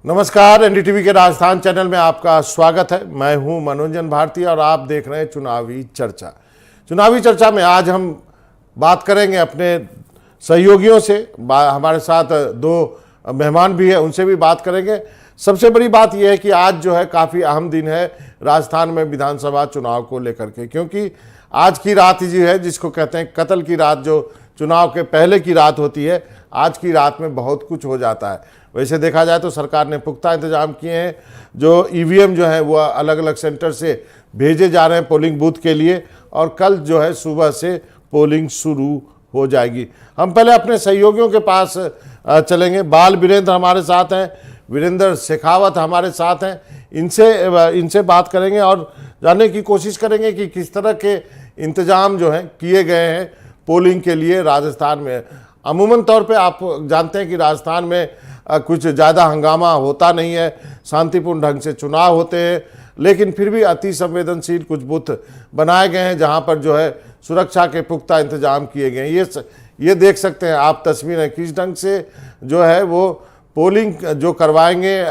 नमस्कार, एनडीटीवी के राजस्थान चैनल में आपका स्वागत है। मैं हूं मनोरंजन भारती और आप देख रहे हैं चुनावी चर्चा। चुनावी चर्चा में आज हम बात करेंगे अपने सहयोगियों से। हमारे साथ दो मेहमान भी हैं, उनसे भी बात करेंगे। सबसे बड़ी बात यह है कि आज जो है काफ़ी अहम दिन है राजस्थान में विधानसभा चुनाव को लेकर के, क्योंकि आज की रात जो है जिसको कहते हैं कत्ल की रात, जो चुनाव के पहले की रात होती है, आज की रात में बहुत कुछ हो जाता है। वैसे देखा जाए तो सरकार ने पुख्ता इंतजाम किए हैं। जो ईवीएम जो है वो अलग अलग सेंटर से भेजे जा रहे हैं पोलिंग बूथ के लिए, और कल जो है सुबह से पोलिंग शुरू हो जाएगी। हम पहले अपने सहयोगियों के पास चलेंगे। बाल वीरेंद्र हमारे साथ हैं, वीरेंद्र शेखावत हमारे साथ हैं। इनसे बात करेंगे और जानने की कोशिश करेंगे कि किस तरह के इंतजाम जो हैं किए गए हैं पोलिंग के लिए राजस्थान में। अमूमन तौर पे आप जानते हैं कि राजस्थान में कुछ ज़्यादा हंगामा होता नहीं है, शांतिपूर्ण ढंग से चुनाव होते हैं, लेकिन फिर भी अति संवेदनशील कुछ बूथ बनाए गए हैं जहां पर जो है सुरक्षा के पुख्ता इंतजाम किए गए हैं। ये देख सकते हैं आप तस्वीरें, किस ढंग से जो है वो पोलिंग जो करवाएंगे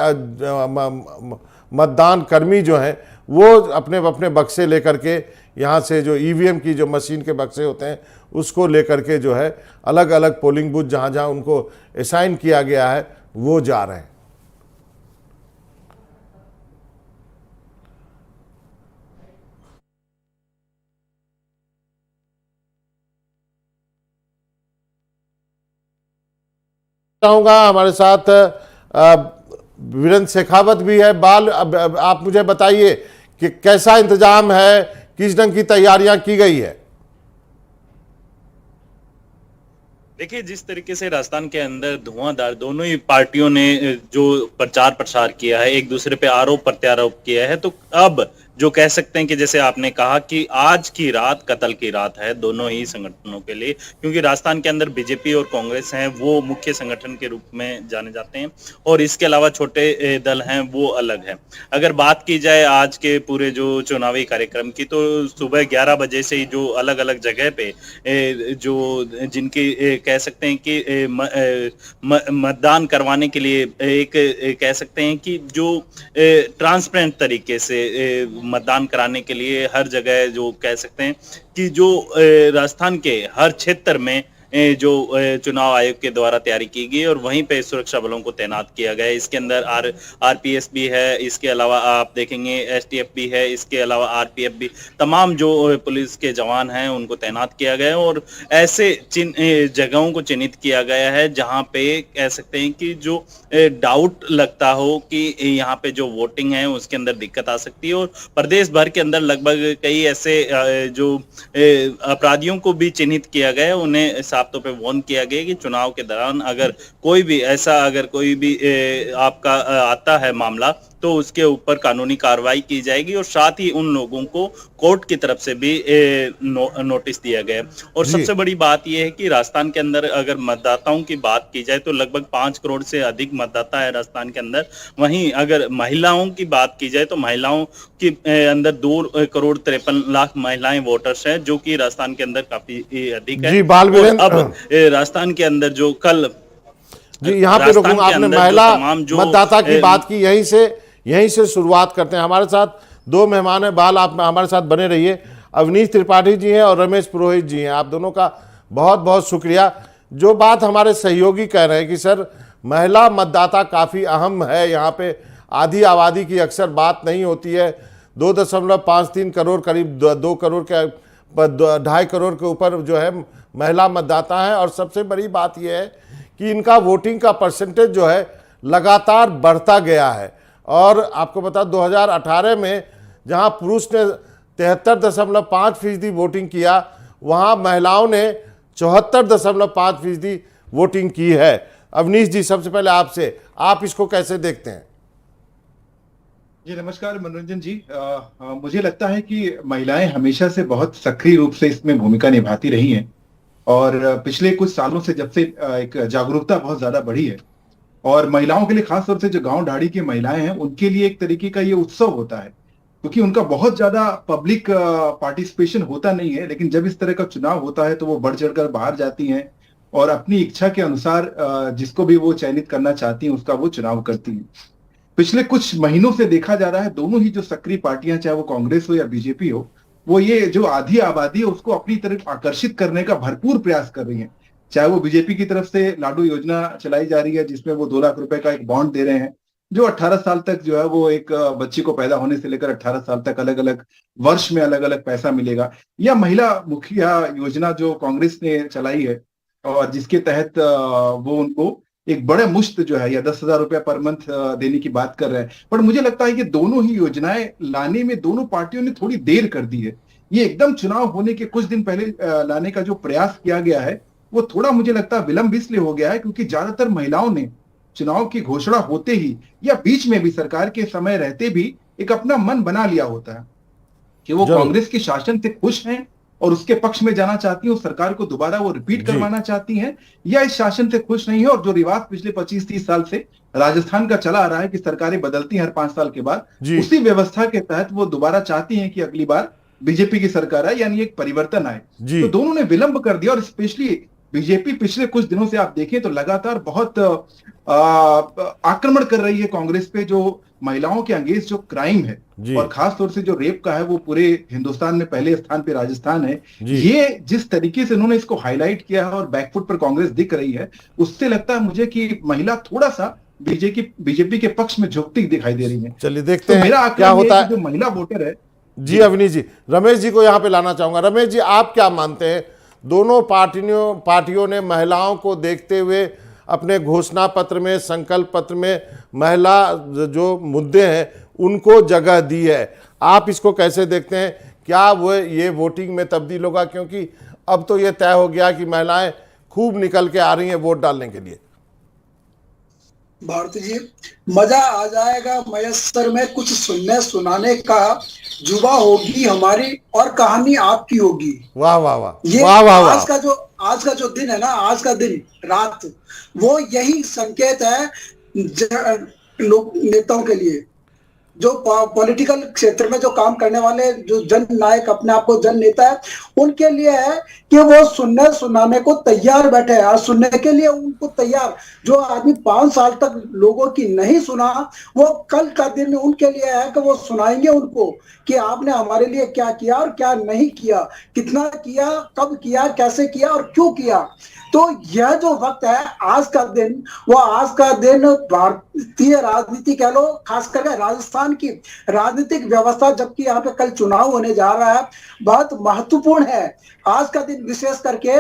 मतदान कर्मी जो हैं वो अपने अपने बक्से लेकर के, यहाँ से जो ईवीएम की जो मशीन के बक्से होते हैं उसको लेकर के जो है अलग अलग पोलिंग बूथ जहाँ जहाँ उनको असाइन किया गया है वो जा रहे हैं। चाहूँगा हमारे साथ वीरेंद्र शेखावत भी है। बाल, अब आप मुझे बताइए कि कैसा इंतजाम है, किस ढंग की तैयारियां की गई है। देखिए, जिस तरीके से राजस्थान के अंदर धुआंधार दोनों ही पार्टियों ने जो प्रचार प्रसार किया है, एक दूसरे पे आरोप प्रत्यारोप किया है, तो अब जो कह सकते हैं कि जैसे आपने कहा कि आज की रात कत्ल की रात है दोनों ही संगठनों के लिए, क्योंकि राजस्थान के अंदर बीजेपी और कांग्रेस हैं वो मुख्य संगठन के रूप में जाने जाते हैं और इसके अलावा छोटे दल हैं वो अलग हैं। अगर बात की जाए आज के पूरे जो चुनावी कार्यक्रम की, तो सुबह 11 बजे से ही जो अलग अलग जगह पे जो जिनकी कह सकते हैं कि मतदान करवाने के लिए एक कह सकते हैं कि जो ट्रांसपेरेंट तरीके से मतदान कराने के लिए हर जगह जो कह सकते हैं कि जो राजस्थान के हर क्षेत्र में जो चुनाव आयोग के द्वारा तैयारी की गई और वहीं पे सुरक्षा बलों को तैनात किया गया है। इसके अंदर आरपीएस भी है, इसके अलावा आप देखेंगे एसटीएफ भी है, इसके अलावा आरपीएफ भी, तमाम जो पुलिस के जवान हैं उनको तैनात किया गया है और ऐसे जगहों को चिन्हित किया गया है जहां पे कह सकते हैं कि जो डाउट लगता हो कि यहाँ पे जो वोटिंग है उसके अंदर दिक्कत आ सकती है। और प्रदेश भर के अंदर लगभग कई ऐसे जो अपराधियों को भी चिन्हित किया गया है, उन्हें साफ तौर पे वार्न किया गया कि चुनाव के दौरान अगर कोई भी आपका आता है मामला तो उसके ऊपर कानूनी कार्रवाई की जाएगी और साथ ही उन लोगों को कोर्ट की तरफ से भी नोटिस दिया गया। और सबसे बड़ी बात यह है कि राजस्थान के अंदर अगर मतदाताओं की बात की जाए तो लगभग 5 करोड़ से अधिक मतदाता है राजस्थान के अंदर। वहीं अगर महिलाओं की बात की जाए तो महिलाओं के अंदर 2 करोड़ 53 लाख महिलाएं वोटर्स हैं, जो कि राजस्थान के अंदर काफी अधिक है। अब राजस्थान के अंदर जो कल जी यहाँ पे रुकूंगा, आपने महिला मतदाता की बात की, यहीं से शुरुआत करते हैं। हमारे साथ दो मेहमान हैं। बाल, आप हमारे साथ बने रहिए। अवनीश त्रिपाठी जी हैं और रमेश पुरोहित जी हैं। आप दोनों का बहुत बहुत शुक्रिया। जो बात हमारे सहयोगी कह रहे हैं कि सर महिला मतदाता काफ़ी अहम है, यहाँ पे आधी आबादी की अक्सर बात नहीं होती है। 2.53 करोड़, करीब 2 करोड़ के 2.5 करोड़ के ऊपर जो है महिला मतदाता हैं। और सबसे बड़ी बात यह है कि इनका वोटिंग का परसेंटेज जो है लगातार बढ़ता गया है। और आपको बता 2018 में जहां पुरुष ने 73.5% वोटिंग किया, वहां महिलाओं ने 74.5% वोटिंग की है। अवनीश जी, सबसे पहले आपसे, आप इसको कैसे देखते हैं? जी नमस्कार मनोरंजन जी। मुझे लगता है कि महिलाएं हमेशा से बहुत सक्रिय रूप से इसमें भूमिका निभाती रही हैं और पिछले कुछ सालों से जब से एक जागरूकता बहुत ज्यादा बढ़ी है और महिलाओं के लिए खास तौर से जो गांव ढाड़ी की महिलाएं हैं उनके लिए एक तरीके का ये उत्सव होता है, क्योंकि उनका बहुत ज्यादा पब्लिक पार्टिसिपेशन होता नहीं है, लेकिन जब इस तरह का चुनाव होता है तो वो बढ़ चढ़कर बाहर जाती हैं और अपनी इच्छा के अनुसार जिसको भी वो चयनित करना चाहती हैं उसका वो चुनाव करती हैं। पिछले कुछ महीनों से देखा जा रहा है दोनों ही जो सक्रिय पार्टियां, चाहे वो कांग्रेस हो या बीजेपी हो, वो ये जो आधी आबादी है उसको अपनी तरफ आकर्षित करने का भरपूर प्रयास कर रही है। चाहे वो बीजेपी की तरफ से लाडू योजना चलाई जा रही है जिसमें वो 2 लाख रुपए का एक बॉन्ड दे रहे हैं, जो 18 साल तक जो है वो एक बच्ची को पैदा होने से लेकर 18 साल तक अलग अलग वर्ष में अलग अलग पैसा मिलेगा, या महिला मुखिया योजना जो कांग्रेस ने चलाई है और जिसके तहत वो उनको एक बड़े मुश्त जो है या 10,000 रुपया पर मंथ देने की बात कर रहे हैं। पर मुझे लगता है कि दोनों ही योजनाएं लाने में दोनों पार्टियों ने थोड़ी देर कर दी है। ये एकदम चुनाव होने के कुछ दिन पहले लाने का जो प्रयास किया गया है वो थोड़ा मुझे लगता है विलंब इसलिए हो गया है क्योंकि ज्यादातर महिलाओं ने चुनाव की घोषणा होते ही या बीच में भी सरकार के समय रहते भी एक अपना मन बना लिया होता है कि वो जरूर। कांग्रेस के शासन से खुश हैं और उसके पक्ष में जाना चाहती है, उस सरकार को दोबारा वो रिपीट जी। करवाना चाहती हैं, या इस शासन से खुश नहीं है और जो रिवाज पिछले 25-30 साल से राजस्थान का चला आ रहा है कि सरकारें बदलती हैं हर 5 साल के बाद, जी। उसी व्यवस्था के तहत वो दोबारा चाहती हैं कि अगली बार बीजेपी की सरकार आए, यानी एक परिवर्तन आए। जी। तो दोनों ने विलंब कर दिया और स्पेशली बीजेपी पिछले कुछ दिनों से आप देखें तो लगातार बहुत आक्रमण कर रही है कांग्रेस पे, जो महिलाओं के अगेंस्ट जो क्राइम है जी। और खास तौर से जो रेप का है वो पूरे हिंदुस्तान में पहले स्थान पे राजस्थान है। जी। ये जिस तरीके से उन्होंने इसको हाईलाइट किया है और बैकफुट पर कांग्रेस दिख रही है, उससे लगता है मुझे कि महिला थोड़ा सा बीजेपी के पक्ष में झुकती दिखाई दे रही है। चलिए देखते तो हैं मेरा क्या आकलन ये होता है है। कि जो महिला वोटर है। जी अवनीश जी, रमेश जी को यहाँ पे लाना चाहूंगा। रमेश जी, आप क्या मानते हैं, दोनों पार्टियों ने महिलाओं को देखते हुए अपने घोषणा पत्र में, संकल्प पत्र में महिला जो मुद्दे हैं उनको जगह दी है, आप इसको कैसे देखते हैं? क्या वो ये वोटिंग में तब्दील होगा? क्योंकि अब तो ये तय हो गया कि महिलाएं खूब निकल के आ रही हैं वोट डालने के लिए। भारती जी, मजा आ जाएगा मयस्सर में कुछ सुनने सुनाने का, जुबा होगी हमारी और कहानी आपकी होगी। वाह वाह वाह, ये वाह वाह वाह। आज का जो दिन है ना, आज का दिन रात, वो यही संकेत है लोग नेताओं के लिए, जो पॉलिटिकल क्षेत्र में जो काम करने वाले, जो जन नायक अपने आप को जन नेता है, उनके लिए है कि वो सुनने सुनाने को तैयार बैठे हैं और सुनने के लिए उनको तैयार। जो आदमी 5 साल तक लोगों की नहीं सुना, वो कल का दिन उनके लिए है कि वो सुनाएंगे उनको कि आपने हमारे लिए क्या किया और क्या नहीं किया, कितना किया, कब किया, कैसे किया और क्यों किया। तो यह जो वक्त है आज का दिन, वो आज का दिन भारतीय राजनीति कह लो, खास करके राजस्थान की राजनीतिक व्यवस्था, जबकि यहाँ पे कल चुनाव होने जा रहा है, बहुत महत्वपूर्ण है आज का दिन विशेष करके।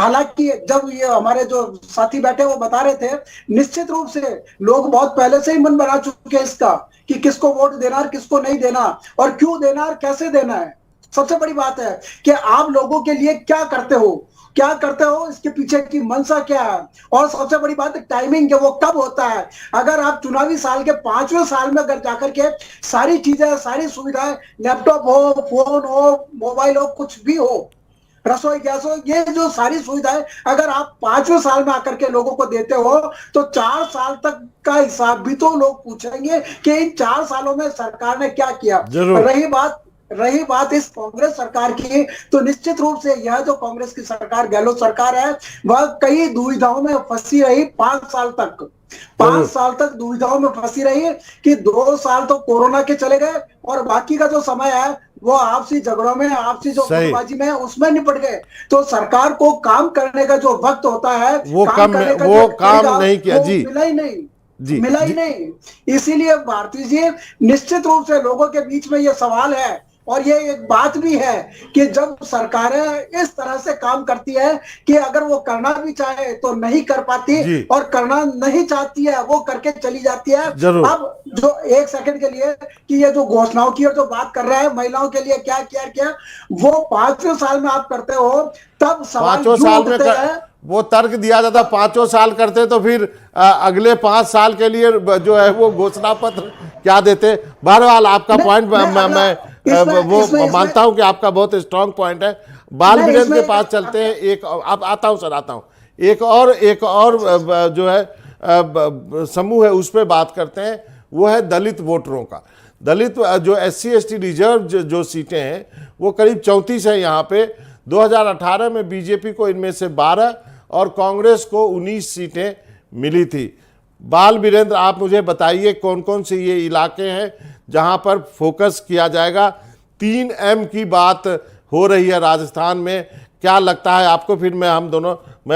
हालांकि जब ये हमारे जो साथी बैठे वो बता रहे थे, निश्चित रूप से लोग बहुत पहले से ही मन बना चुके हैं इसका कि किसको वोट देना और किसको नहीं देना और क्यों देना और कैसे देना है। सबसे बड़ी बात है कि आप लोगों के लिए क्या करते हो, इसके पीछे की मंशा क्या है, और सबसे बड़ी बात है टाइमिंग, वो कब होता है। अगर आप चुनावी साल के 5वें साल में अगर जाकर के सारी चीजें, सारी सुविधाएं, लैपटॉप हो, फोन हो, मोबाइल हो, कुछ भी हो, रसोई गैस हो, ये जो सारी सुविधाएं अगर आप 5वें साल में आकर के लोगों को देते हो, तो 4 साल तक का हिसाब भी तो लोग पूछेंगे कि इन 4 सालों में सरकार ने क्या किया। रही बात इस कांग्रेस सरकार की, तो निश्चित रूप से यह जो कांग्रेस की सरकार, गहलोत सरकार है, वह कई दुविधाओं में फंसी रही 5 साल तक। 5 साल तक दुविधाओं में फंसी रही कि 2 साल तो कोरोना के चले गए और बाकी का जो समय है वो आपसी झगड़ों में, आपसी जो गुटबाजी में, उसमें निपट गए। तो सरकार को काम करने का जो वक्त होता है, वो काम नहीं किया जी, मिला ही नहीं। इसीलिए भारती जी, निश्चित रूप से लोगों के बीच में ये सवाल है और ये एक बात भी है कि जब सरकारें इस तरह से काम करती है कि अगर वो करना भी चाहे तो नहीं कर पाती और करना नहीं चाहती है वो करके चली जाती है। अब जो 1 सेकंड के लिए कि ये जो घोषणाओं की और जो बात कर रहा है महिलाओं के लिए क्या किया, वो 5वें साल में आप करते हो, तब सवाल 5 साल में वो तर्क दिया जाता, 5 साल करते तो फिर अगले 5 साल के लिए जो है वो घोषणा पत्र क्या देते। बहरहाल आपका पॉइंट मैं मानता हूं कि आपका बहुत स्ट्रांग पॉइंट है। बाल वीरेंद्र के पास चलते हैं। एक अब आता हूं एक और जो है समूह है उस पर बात करते हैं, वो है दलित वोटरों का। दलित जो SC ST रिजर्व जो सीटें हैं वो करीब 34 है यहाँ पे। 2018 में बीजेपी को इनमें से 12 और कांग्रेस को 19 सीटें मिली थी। बाल वीरेंद्र, आप मुझे बताइए कौन कौन से ये इलाके हैं जहां पर फोकस किया जाएगा। 3M की बात हो रही है राजस्थान में, क्या लगता है आपको? फिर मैं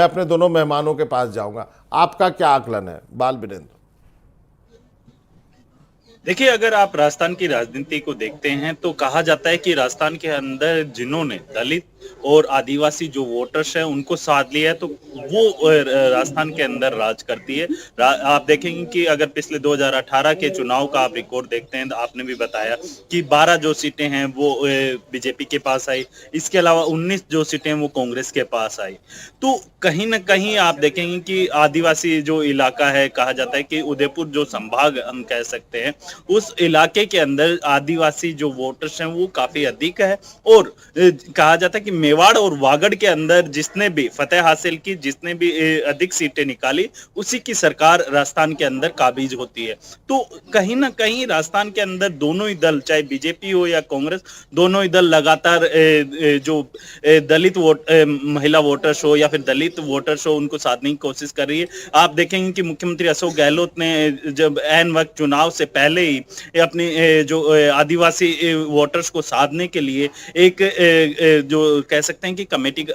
अपने दोनों मेहमानों के पास जाऊंगा। आपका क्या आकलन है बाल वीरेंद्र? देखिए, अगर आप राजस्थान की राजनीति को देखते हैं तो कहा जाता है कि राजस्थान के अंदर जिन्होंने दलित और आदिवासी जो वोटर्स हैं उनको साथ लिया है तो वो राजस्थान के अंदर राज करती है। आप देखेंगे कि अगर पिछले 2018 के चुनाव का आप रिकॉर्ड देखते हैं तो आपने भी बताया कि 12 जो सीटें हैं वो बीजेपी के पास आई, इसके अलावा 19 जो सीटें हैं वो कांग्रेस के पास आई। तो कहीं ना कहीं आप देखेंगे कि आदिवासी जो इलाका है, कहा जाता है कि उदयपुर जो संभाग हम कह सकते हैं, उस इलाके के अंदर आदिवासी जो वोटर्स हैं वो काफी अधिक है। और कहा जाता है कि मेवाड़ और वागड़ के अंदर जिसने भी फतेह हासिल की, जिसने भी अधिक सीटें निकाली, उसी की सरकार राजस्थान के अंदर काबिज होती है। तो कहीं ना कहीं राजस्थान के अंदर दोनों ही दल, चाहे बीजेपी हो या कांग्रेस, दोनों ही दल लगातार जो दलित महिला वोटर्स हो या फिर दलित वोटर्स हो, उनको साधने की कोशिश कर रही है। आप देखेंगे कि मुख्यमंत्री अशोक गहलोत ने जब ऐन वक्त चुनाव से पहले ही अपनी जो आदिवासी वोटर्स को साधने के लिए एक जो कह सकते हैं कि कमेटी,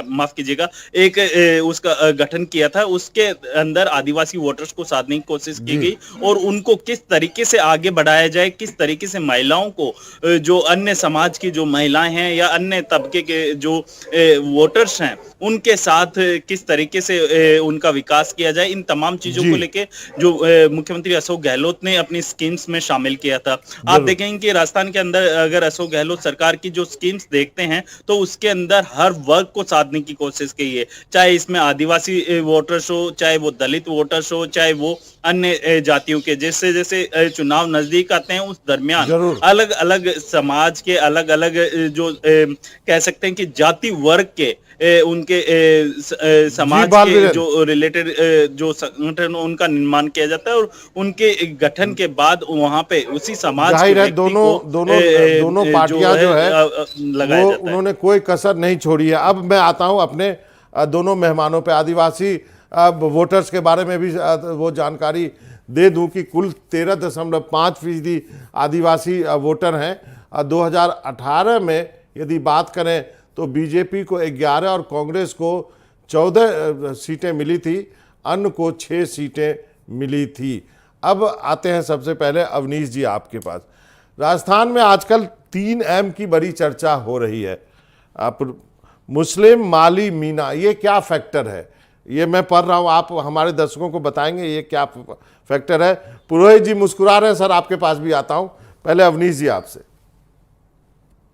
माफ कीजिएगा, एक उसका गठन किया था। उसके अंदर आदिवासी वोटर्स को साधने की कोशिश की गई और उनको किस तरीके से आगे बढ़ाया जाए, किस तरीके से महिलाओं को, जो अन्य समाज की जो महिलाएं हैं या अन्य तबके के जो वोटर्स हैं, उनके साथ किस तरीके से उनका विकास किया जाए, इन तमाम चीजों को लेके जो मुख्यमंत्री अशोक गहलोत ने अपनी स्कीम्स में शामिल किया था। आप देखेंगे कि राजस्थान के अंदर अगर अशोक गहलोत सरकार की जो स्कीम्स देखते हैं तो उसके अंदर हर वर्ग को साधने की कोशिश की है, चाहे इसमें आदिवासी वोटर्स हो, चाहे वो दलित वोटर्स हो, चाहे वो अन्य जातियों के। जैसे जैसे चुनाव नजदीक आते हैं उस दरमियान अलग अलग समाज के, अलग अलग जो कह सकते हैं कि जाति वर्ग के उनके समाज के जो रिलेटेड जो संगठन उनका निर्माण किया जाता है और उनके गठन के बाद वहां पे उसी समाज के दोनों पार्टियां जो है लगाया जाता है। उन्होंने कोई कसर नहीं छोड़ी है। अब मैं आता हूं अपने दोनों मेहमानों पे, आदिवासी वोटर्स के बारे में भी वो जानकारी दे दूं कि कुल 13.5% आदिवासी वोटर हैं। 2018 में यदि बात करें तो बीजेपी को 11 और कांग्रेस को 14 सीटें मिली थी, अन्य को 6 सीटें मिली थी। अब आते हैं सबसे पहले अवनीश जी आपके पास। राजस्थान में आजकल 3M की बड़ी चर्चा हो रही है। मुस्लिम, माली, मीना, ये क्या फैक्टर है? ये मैं पढ़ रहा हूँ, आप हमारे दर्शकों को बताएंगे ये क्या फैक्टर है? पुरोहित जी मुस्कुरा रहे हैं, सर आपके पास भी आता हूँ। पहले अवनीश जी आपसे।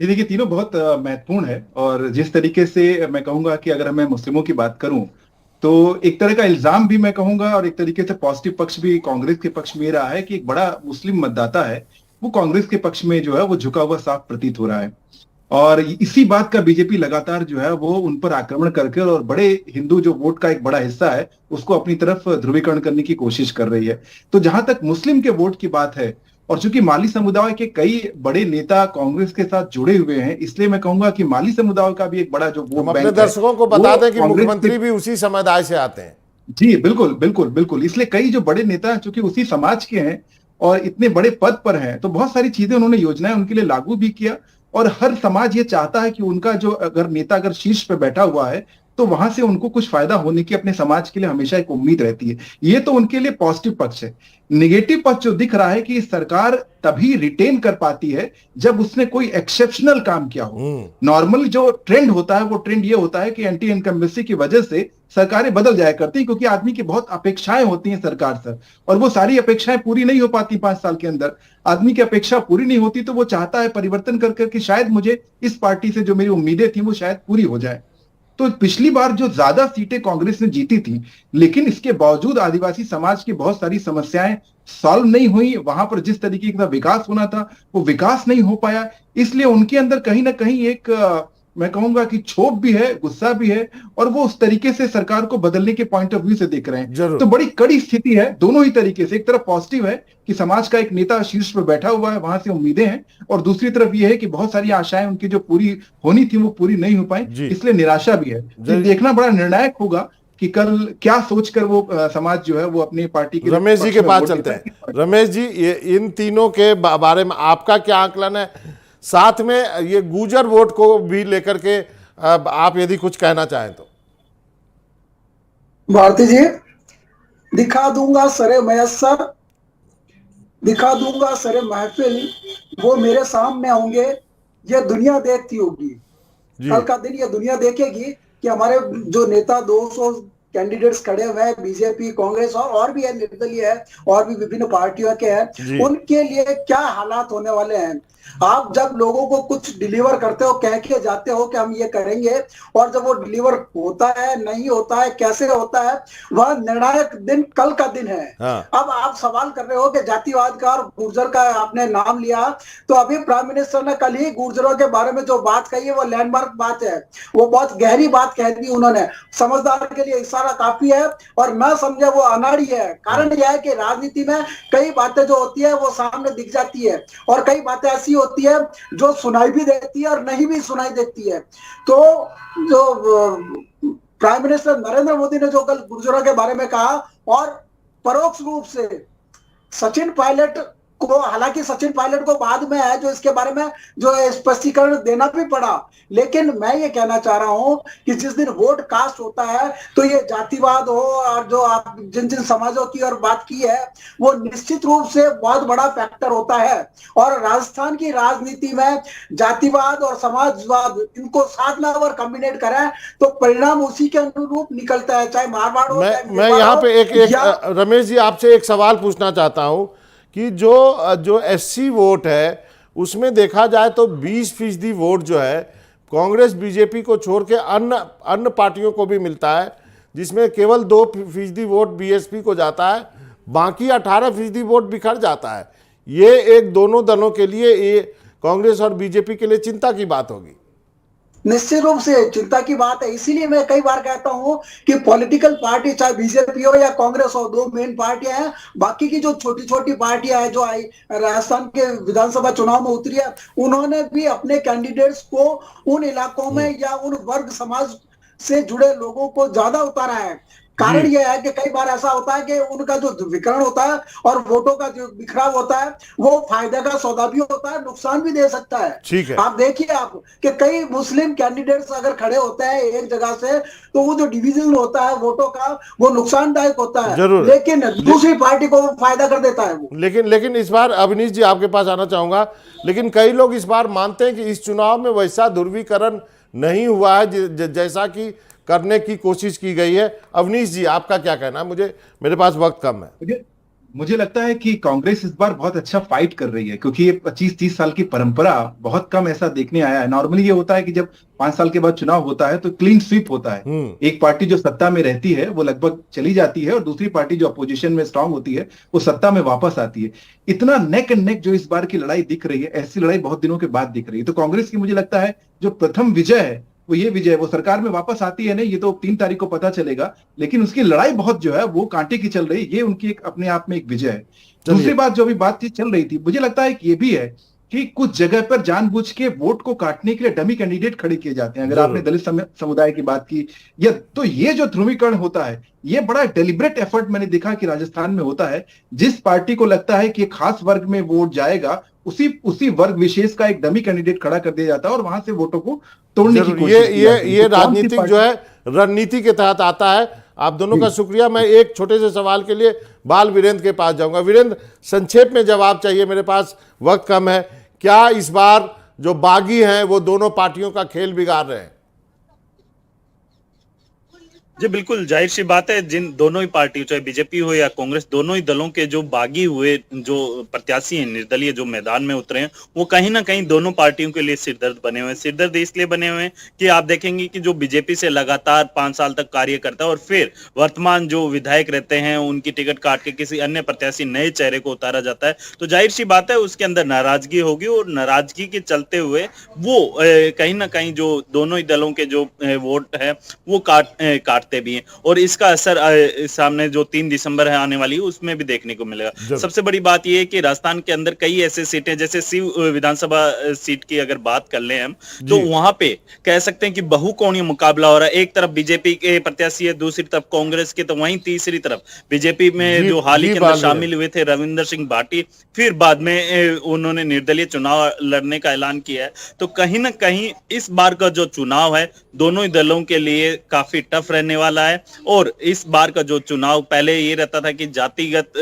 ये देखिए, तीनों बहुत महत्वपूर्ण है और जिस तरीके से मैं कहूंगा कि अगर मैं मुस्लिमों की बात करूं तो एक तरह का इल्जाम भी मैं कहूंगा और एक तरीके से पॉजिटिव पक्ष भी कांग्रेस के पक्ष में ये रहा है कि एक बड़ा मुस्लिम मतदाता है वो कांग्रेस के पक्ष में जो है वो झुका हुआ साफ प्रतीत हो रहा है। और इसी बात का बीजेपी लगातार जो है वो उन पर आक्रमण करके और बड़े हिंदू जो वोट का एक बड़ा हिस्सा है उसको अपनी तरफ ध्रुवीकरण करने की कोशिश कर रही है। तो जहां तक मुस्लिम के वोट की बात है, और चूंकि माली समुदाय के कई बड़े नेता कांग्रेस के साथ जुड़े हुए हैं, इसलिए मैं कहूंगा कि माली समुदाय का भी एक बड़ा जो वोट बैंक है। अपने दर्शकों को बता दें कि मुख्यमंत्री भी उसी समुदाय से आते हैं। जी बिल्कुल बिल्कुल बिल्कुल, इसलिए कई जो बड़े नेता हैं चूंकि उसी समाज के हैं और इतने बड़े पद पर हैं, तो बहुत सारी चीजें उन्होंने योजनाएं उनके लिए लागू भी किया। और हर समाज ये चाहता है कि उनका जो अगर नेता अगर शीर्ष पे बैठा हुआ है तो वहां से उनको कुछ फायदा होने की अपने समाज के लिए हमेशा एक उम्मीद रहती है। ये तो उनके लिए पॉजिटिव पक्ष है। नेगेटिव पक्ष जो दिख रहा है कि सरकार तभी रिटेन कर पाती है जब उसने कोई एक्सेप्शनल काम किया हो। नॉर्मल जो ट्रेंड होता है वो ट्रेंड ये होता है कि एंटी इनकम्बेंसी की वजह से सरकारें बदल जाया करती हैं, क्योंकि आदमी की बहुत अपेक्षाएं होती हैं सरकार से और वो सारी अपेक्षाएं पूरी नहीं हो पाती। 5 साल के अंदर आदमी की अपेक्षा पूरी नहीं होती तो वो चाहता है परिवर्तन कर करके शायद मुझे इस पार्टी से जो मेरी उम्मीदें थी वो शायद पूरी हो जाए। तो पिछली बार जो ज्यादा सीटें कांग्रेस ने जीती थी, लेकिन इसके बावजूद आदिवासी समाज की बहुत सारी समस्याएं सॉल्व नहीं हुई। वहां पर जिस तरीके का विकास होना था वो विकास नहीं हो पाया, इसलिए उनके अंदर कहीं ना कहीं एक मैं कहूंगा कि क्षोभ भी है, गुस्सा भी है और वो उस तरीके से सरकार को बदलने के पॉइंट ऑफ व्यू से देख रहे हैं। तो बड़ी कड़ी स्थिति है दोनों ही तरीके से। एक तरफ पॉजिटिव है कि समाज का एक नेता शीर्ष पर बैठा हुआ है, वहां से उम्मीदें हैं, और दूसरी तरफ ये है कि बहुत सारी आशाएं उनकी जो पूरी होनी थी वो पूरी नहीं हो पाई, इसलिए निराशा भी है। तो देखना बड़ा निर्णायक होगा कि कल क्या सोचकर वो समाज जो है वो अपनी पार्टी के रमेश जी पक्ष के में पास वोट चलते देता है। हैं। रमेश जी, ये इन तीनों के बारे में आपका क्या आकलन है, साथ में ये गुर्जर वोट को भी लेकर के आप यदि कुछ कहना चाहें तो। भारती जी, दिखा दूंगा सरे मयस्सर, दिखा दूंगा सरे महफिल, वो मेरे सामने होंगे, ये दुनिया देखती होगी। जी कल का दिन ये दुनिया देखेगी कि हमारे जो नेता 200 कैंडिडेट्स खड़े हुए हैं, बीजेपी, कांग्रेस और भी है, निर्दलीय है और भी विभिन्न पार्टियों के जी। हैं, उनके लिए क्या हालात होने वाले हैं। आप जब लोगों को कुछ डिलीवर करते हो, कह के जाते हो कि हम ये करेंगे, और जब वो डिलीवर होता है, नहीं होता है, कैसे होता है, वह निर्णायक दिन कल का दिन है। हाँ। अब आप सवाल कर रहे हो कि जातिवाद का और गुर्जर का आपने नाम लिया, तो अभी प्राइम मिनिस्टर ने कल ही गुर्जरों के बारे में जो बात कही है वो लैंडमार्क बात है, वो बहुत गहरी बात कह दी उन्होंने। समझदार के लिए इशारा काफी है, और ना समझे वो अनाड़ी है। कारण यह है कि राजनीति में कई बातें जो होती है वो सामने दिख जाती है, और कई बातें ऐसी होती है जो सुनाई भी देती है और नहीं भी सुनाई देती है। तो जो प्राइम मिनिस्टर नरेंद्र मोदी ने जो कल गुर्जरों के बारे में कहा, और परोक्ष रूप से सचिन पायलट को, हालांकि सचिन पायलट को बाद में है जो इसके बारे में जो स्पष्टीकरण देना भी पड़ा, लेकिन मैं ये कहना चाह रहा हूं कि जिस दिन वोट कास्ट होता है तो ये जातिवाद हो, और जो आप जिन जिन समाजों की और बात की है, वो निश्चित रूप से बहुत बड़ा फैक्टर होता है। और राजस्थान की राजनीति में जातिवाद और समाजवाद, इनको साथ में अगर कॉम्बिनेट करें तो परिणाम उसी के अनुरूप निकलता है, चाहे मारवाड़ हो, मैं यहाँ पे एक रमेश जी आपसे एक सवाल पूछना चाहता हूँ कि जो एससी वोट है उसमें देखा जाए तो 20% वोट जो है कांग्रेस बीजेपी को छोड़ के अन्य पार्टियों को भी मिलता है, जिसमें केवल 2% वोट बीएसपी को जाता है, बाकी 18% वोट बिखर जाता है। ये एक दोनों दलों के लिए, ये कांग्रेस और बीजेपी के लिए चिंता की बात होगी। निश्चित रूप से चिंता की बात है। इसीलिए मैं कई बार कहता हूं कि पॉलिटिकल पार्टी, चाहे बीजेपी हो या कांग्रेस हो, दो मेन पार्टियां हैं, बाकी की जो छोटी छोटी पार्टियां हैं जो आई राजस्थान के विधानसभा चुनाव में उतरी है, उन्होंने भी अपने कैंडिडेट्स को उन इलाकों में या उन वर्ग समाज से जुड़े लोगों को ज्यादा उतारा है। कारण यह है कि कई बार ऐसा होता है कि उनका जो विकर्ण होता है और वोटों का जो बिखराव होता है, वो फायदे का सौदा भी होता है, नुकसान भी दे सकता है। ठीक है। आप देखिए आप कि कई मुस्लिम कैंडिडेट्स अगर खड़े होते हैं एक जगह से, तो वो जो डिवीजन होता है वोटों का, वो नुकसानदायक होता है, लेकिन दूसरी पार्टी को फायदा कर देता है वो। लेकिन इस बार अवनीश जी आपके पास आना चाहूंगा, लेकिन कई लोग इस बार मानते हैं कि इस चुनाव में वैसा ध्रुवीकरण नहीं हुआ है जैसा कि करने की कोशिश की गई है। अवनीश जी आपका क्या कहना है? मेरे पास वक्त कम है। मुझे लगता है कि कांग्रेस इस बार बहुत अच्छा फाइट कर रही है, क्योंकि ये 25-30 साल की परंपरा बहुत कम ऐसा देखने आया है। नॉर्मली ये होता है कि जब 5 साल के बाद चुनाव होता है तो क्लीन स्वीप होता है। एक पार्टी जो सत्ता में रहती है वो लगभग चली जाती है, और दूसरी पार्टी जो अपोजिशन में स्ट्रांग होती है वो सत्ता में वापस आती है। इतना नेक एंड नेक जो इस बार की लड़ाई दिख रही है, ऐसी लड़ाई बहुत दिनों के बाद दिख रही है। तो कांग्रेस की मुझे लगता है जो प्रथम विजय है वो ये विजय, वो सरकार में वापस आती है नहीं, ये तो 3 तारीख को पता चलेगा, लेकिन उसकी लड़ाई बहुत जो है वो कांटे की चल रही है। ये उनकी एक अपने आप में एक विजय है। दूसरी बात जो अभी बातचीत चल रही थी, मुझे लगता है कि ये भी है कि कुछ जगह पर जानबूझ के वोट को काटने के लिए डमी कैंडिडेट खड़े किए जाते हैं। अगर आपने दलित समुदाय की बात की, या तो ये जो ध्रुवीकरण होता है, ये बड़ा डेलिब्रेट एफर्ट मैंने देखा कि राजस्थान में होता है। जिस पार्टी को लगता है कि एक खास वर्ग में वोट जाएगा, उसी वर्ग विशेष का एक डमी कैंडिडेट खड़ा कर दिया जाता है और वहां से वोटों को तोड़ने की कोशिश की जाती है। ये राजनीतिक जो है रणनीति के तहत आता है। आप दोनों का शुक्रिया। मैं एक छोटे से सवाल के लिए बाल वीरेंद्र के पास जाऊंगा। वीरेंद्र, संक्षेप में जवाब चाहिए, मेरे पास वक्त कम है। क्या इस बार जो बागी हैं वो दोनों पार्टियों का खेल बिगाड़ रहे हैं? जी बिल्कुल, जाहिर सी बात है, जिन दोनों ही पार्टी, चाहे बीजेपी हो या कांग्रेस, दोनों ही दलों के जो बागी हुए जो प्रत्याशी हैं, निर्दलीय जो मैदान में उतरे हैं, वो कहीं ना कहीं दोनों पार्टियों के लिए सिरदर्द बने हुए हैं। सिरदर्द इसलिए बने हुए हैं कि आप देखेंगे कि जो बीजेपी से लगातार 5 साल तक कार्य करता है और फिर वर्तमान जो विधायक रहते हैं उनकी टिकट काट के किसी अन्य प्रत्याशी नए चेहरे को उतारा जाता है, तो जाहिर सी बात है उसके अंदर नाराजगी होगी, और नाराजगी के चलते हुए वो कहीं ना कहीं जो दोनों ही दलों के जो वोट है वो काटते हफ्ते भी हैं और इसका असर सामने जो 3 दिसंबर है आने वाली है उसमें भी देखने को मिलेगा। सबसे बड़ी बात यह है कि राजस्थान के अंदर कई ऐसे सीटें, जैसे सीव विधानसभा सीट की अगर बात कर लें हम, तो वहां पे कह सकते हैं कि बहुकोणीय मुकाबला हो रहा है। एक तरफ बीजेपी के प्रत्याशी है, दूसरी तरफ कांग्रेस के, तो वहीं तीसरी तरफ बीजेपी में जो हाल ही के अंदर शामिल हुए थे रविंदर सिंह भाटी, फिर बाद में उन्होंने निर्दलीय चुनाव लड़ने का ऐलान किया है। तो कहीं ना कहीं इस बार का जो चुनाव है दोनों ही दलों के लिए काफी टफ रहने वाला है। और इस बार का जो चुनाव, पहले ये रहता था कि जातिगत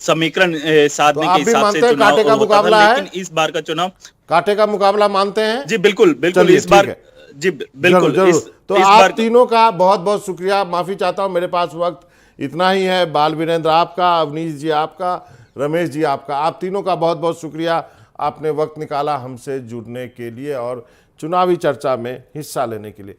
समीकरण साधने के हिसाब से चुनाव होता था, लेकिन इस बार का चुनाव कांटे का मुकाबला मानते हैं। जी बिल्कुल बिल्कुल, इस बार जी बिल्कुल जरूर। तो आप तीनों का बहुत बहुत शुक्रिया, माफी चाहता हूं मेरे पास वक्त इतना ही है। बाल वीरेंद्र आपका, अवनीश जी आपका, रमेश जी आपका, आप तीनों का बहुत बहुत शुक्रिया, आपने वक्त निकाला हमसे जुड़ने के लिए और चुनावी चर्चा में हिस्सा लेने के लिए।